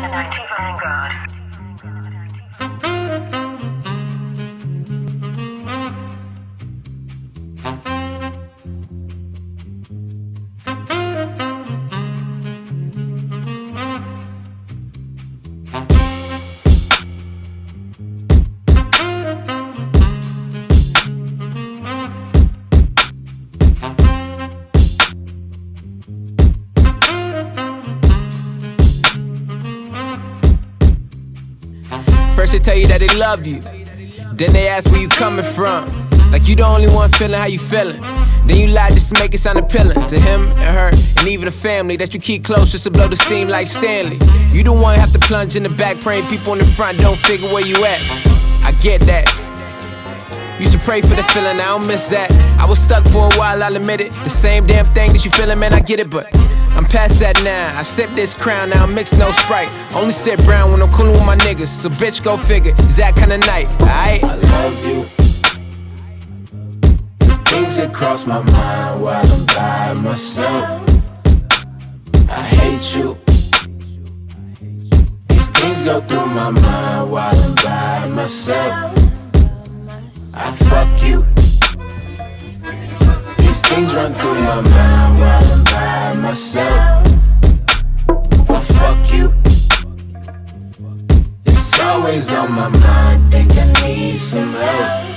Illuminati Vanguard. First they tell you that they love you, then they ask where you coming from. Like you the only one feeling how you feeling. Then you lie just to make it sound appealing to him and her and even the family that you keep close just to blow the steam like Stanley. You the one have to plunge in the back, praying people in the front don't figure where you at. I get that. Used to pray for the feeling, I don't miss that. I was stuck for a while, I'll admit it. The same damn thing that you feeling, man, I get it, but I'm past that now. I sip this crown, now I mix no Sprite. Only sip brown when I'm coolin' with my niggas. So bitch, go figure, it's that kind of night, alright? I love you. Things that cross my mind while I'm by myself. I hate you. These things go through my mind while I'm by myself. I fuck you. These things run through my mind while I'm by myself. But fuck you. It's always on my mind, think I need some help.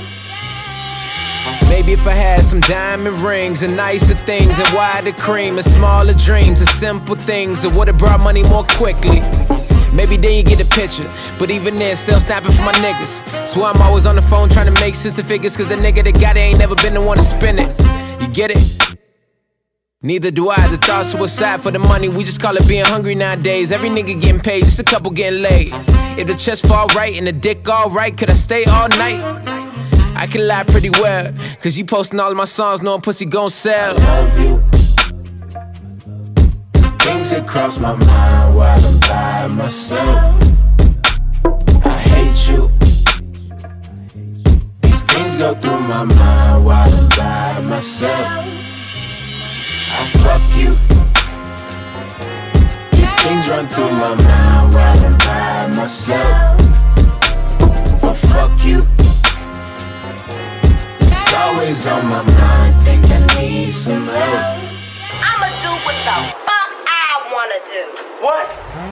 Maybe if I had some diamond rings and nicer things and wider cream and smaller dreams and simple things, it would've brought money more quickly. Maybe then you get the picture, but even then, still snapping for my niggas. So I'm always on the phone trying to make sense of figures, cause the nigga that got it ain't never been the one to spend it. You get it? Neither do I. The thought suicide for the money, we just call it being hungry nowadays. Every nigga getting paid, just a couple getting laid. If the chest fall right and the dick all right, could I stay all night? I can lie pretty well, cause you posting all of my songs knowing pussy gon' sell. I love you. Things that cross my mind while I'm by myself. I hate you. These things go through my mind while I'm by myself. I fuck you. These things run through my mind while I'm by myself.